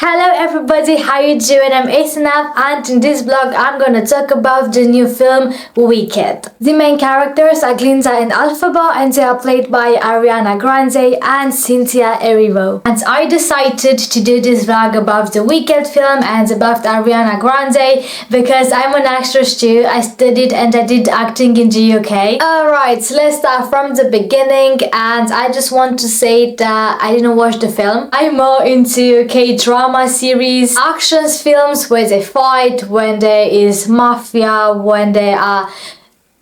Hello everybody, how you doing? I'm Asenaf and in this vlog I'm gonna talk about the new film Wicked. The main characters are Glinda and Elphaba and they are played by Ariana Grande and Cynthia Erivo. And I decided to do this vlog about the Wicked film and about Ariana Grande because I'm an actress too. I studied and I did acting in the UK. Alright, so let's start from the beginning, and I just want to say that I didn't watch the film. I'm more into K-drama series, actions films where they fight, when there is mafia, when they are...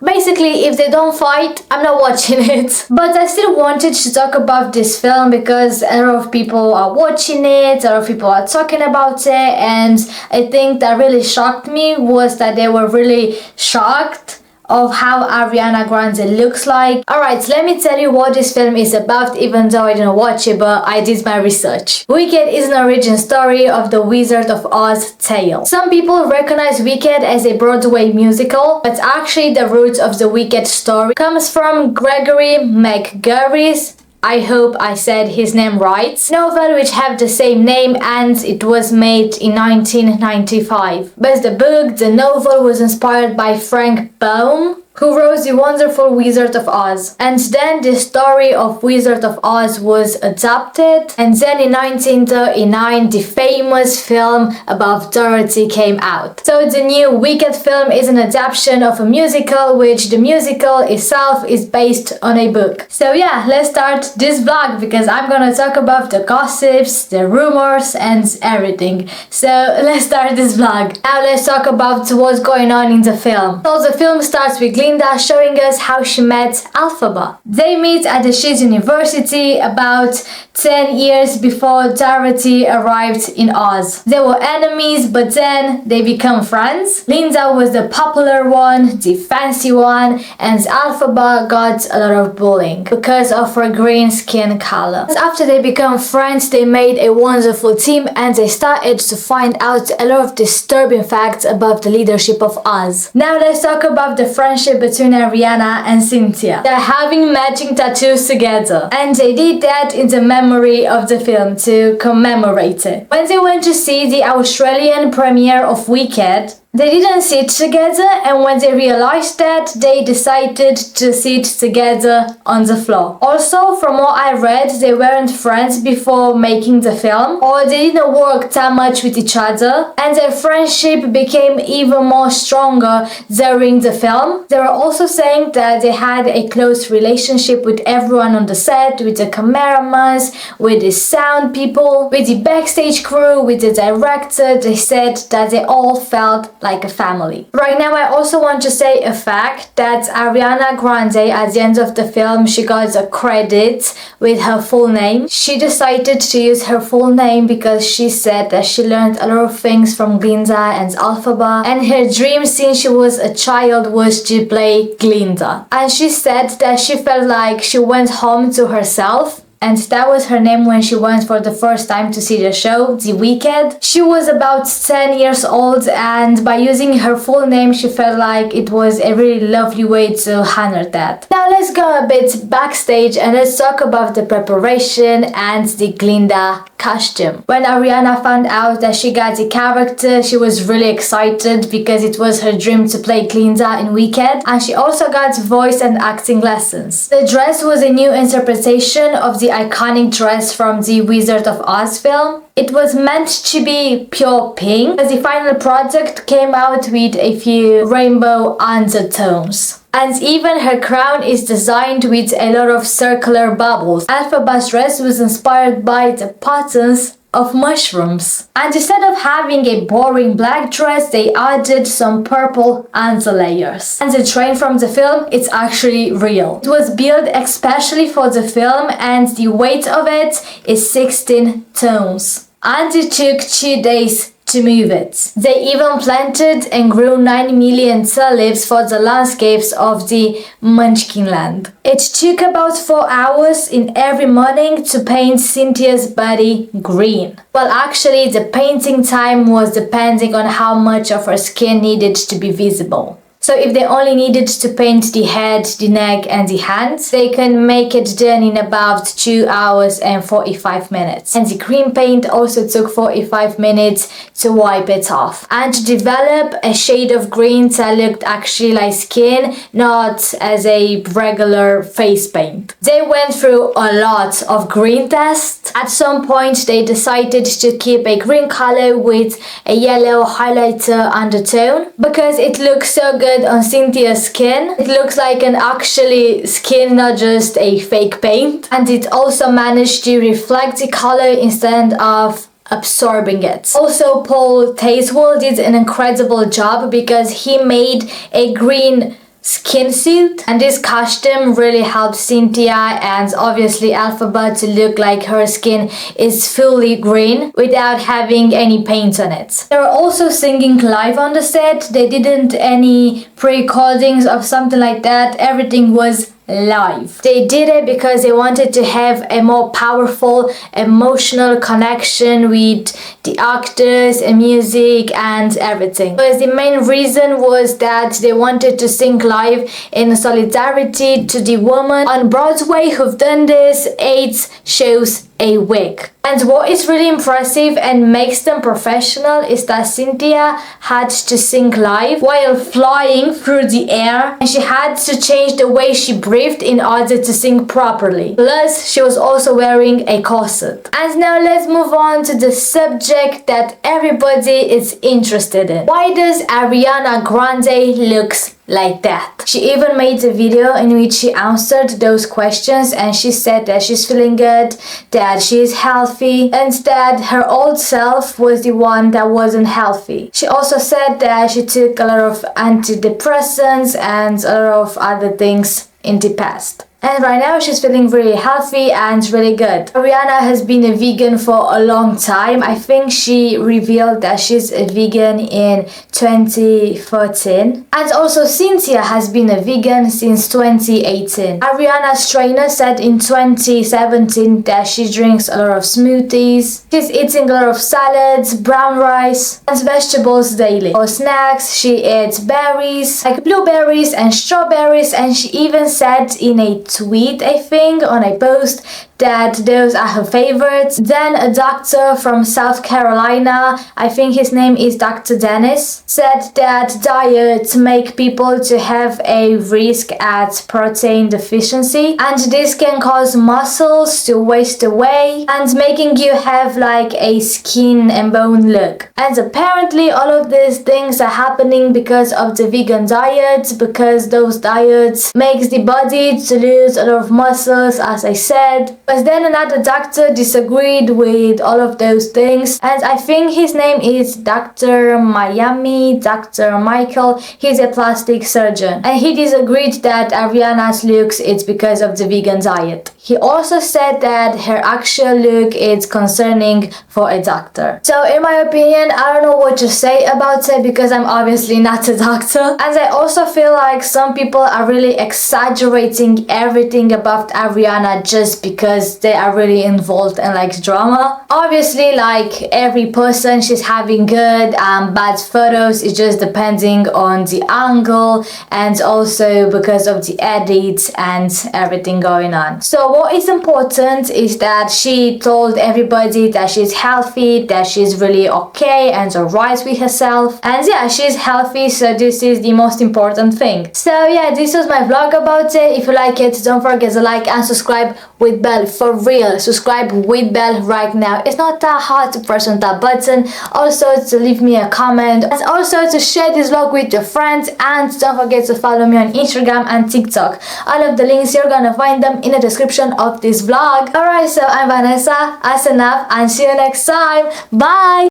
Basically, if they don't fight, I'm not watching it. But I still wanted to talk about this film because a lot of people are watching it, a lot of people are talking about it, and I think that really shocked me was that they were really shocked of how Ariana Grande looks like. Alright, so let me tell you what this film is about, even though I didn't watch it, but I did my research. Wicked is an origin story of the Wizard of Oz tale. Some people recognize Wicked as a Broadway musical, but actually the roots of the Wicked story comes from Gregory McGurry's, I hope I said his name right, novel which have the same name, and it was made in 1995. But the novel was inspired by Frank Baum, who wrote The Wonderful Wizard of Oz. And then the story of Wizard of Oz was adapted, and then in 1939 the famous film about Dorothy came out. So the new Wicked film is an adaptation of a musical, which the musical itself is based on a book. So yeah, let's start this vlog because I'm gonna talk about the gossips, the rumors and everything. So let's start this vlog. Now let's talk about what's going on in the film. So the film starts with Glinda showing us how she met Elphaba. They meet at the She's University about 10 years before Dorothy arrived in Oz. They were enemies, but then they become friends. Glinda was the popular one, the fancy one, and Elphaba got a lot of bullying because of her green skin color. After they become friends, they made a wonderful team and they started to find out a lot of disturbing facts about the leadership of Oz. Now let's talk about the friendship between Ariana and Cynthia. They're having matching tattoos together, and they did that in the memory of the film to commemorate it. When they went to see the Australian premiere of Wicked, they didn't sit together, and when they realized that, they decided to sit together on the floor. Also, from what I read, they weren't friends before making the film, or they didn't work that much with each other, and their friendship became even more stronger during the film. They were also saying that they had a close relationship with everyone on the set, with the cameramans, with the sound people, with the backstage crew, with the director. They said that they all felt like a family. Right now, I also want to say a fact that Ariana Grande, at the end of the film, she got a credit with her full name. She decided to use her full name because she said that she learned a lot of things from Glinda and Elphaba, and her dream since she was a child was to play Glinda. And she said that she felt like she went home to herself, and that was her name when she went for the first time to see the show, The Wicked. She was about 10 years old, and by using her full name, she felt like it was a really lovely way to honor that. Now let's go a bit backstage and let's talk about the preparation and the Glinda costume. When Ariana found out that she got the character, she was really excited because it was her dream to play Glinda in Wicked, and she also got voice and acting lessons. The dress was a new interpretation of the iconic dress from the Wizard of Oz film. It was meant to be pure pink, but the final product came out with a few rainbow undertones. And even her crown is designed with a lot of circular bubbles. Elphaba's dress was inspired by the patterns of mushrooms. And instead of having a boring black dress, they added some purple underlayers. And the train from the film, it's actually real. It was built especially for the film, and the weight of it is 16 tons. And it took 2 days to move it. They even planted and grew 9 million tulips for the landscapes of the Munchkin Land. It took about 4 hours in every morning to paint Cynthia's body green. Well, actually, the painting time was depending on how much of her skin needed to be visible. So if they only needed to paint the head, the neck and the hands, they can make it done in about 2 hours and 45 minutes. And the green paint also took 45 minutes to wipe it off. And to develop a shade of green that looked actually like skin, not as a regular face paint. They went through a lot of green tests. At some point they decided to keep a green color with a yellow highlighter undertone because it looks so good on Cynthia's skin. It looks like an actually skin, not just a fake paint. And it also managed to reflect the color instead of absorbing it. Also, Paul Tazewell did an incredible job because he made a green skin suit, and this costume really helped Cynthia and obviously Elphaba to look like her skin is fully green without having any paint on it. They were also singing live on the set. They didn't any pre-recordings or something like that. Everything was live. They did it because they wanted to have a more powerful emotional connection with the actors and music and everything. Because the main reason was that they wanted to sing live in solidarity to the women on Broadway who've done this 8 shows a week. And what is really impressive and makes them professional is that Cynthia had to sing live while flying through the air, and she had to change the way she breathed in order to sing properly. Plus, she was also wearing a corset. And now let's move on to the subject that everybody is interested in. Why does Ariana Grande looks like that? She even made a video in which she answered those questions, and she said that she's feeling good, that she's healthy, and that her old self was the one that wasn't healthy. She also said that she took a lot of antidepressants and a lot of other things in the past. And right now she's feeling really healthy and really good. Ariana has been a vegan for a long time. I think she revealed that she's a vegan in 2014. And also Cynthia has been a vegan since 2018. Ariana's trainer said in 2017 that she drinks a lot of smoothies. She's eating a lot of salads, brown rice and vegetables daily. For snacks, she eats berries, like blueberries and strawberries, and she even said in a tweet, I think, on a post, that those are her favorites. Then a doctor from South Carolina, I think his name is Dr. Dennis, said that diets make people to have a risk at protein deficiency, and this can cause muscles to waste away and making you have like a skin and bone look. And apparently all of these things are happening because of the vegan diet, because those diets makes the body to lose a lot of muscles, as I said. But then another doctor disagreed with all of those things, and I think his name is Dr. Michael. He's a plastic surgeon, and he disagreed that Ariana's looks is because of the vegan diet. He also said that her actual look is concerning for a doctor. So in my opinion, I don't know what to say about it because I'm obviously not a doctor. And I also feel like some people are really exaggerating everything about Ariana just because they are really involved in like drama. Obviously, like every person, she's having good and bad photos. It's just depending on the angle and also because of the edits and everything going on. So what is important is that she told everybody that she's healthy, that she's really okay and alright with herself. And yeah, she's healthy, so this is the most important thing. So yeah, this was my vlog about it. If you like it, don't forget to like and subscribe with bell. For real, subscribe with bell right now. It's not that hard to press on that button. Also to leave me a comment and also to share this vlog with your friends, and don't forget to follow me on Instagram and TikTok. All of the links, you're gonna find them in the description of this vlog. Alright, so I'm Vanessa, I sign off and see you next time. Bye!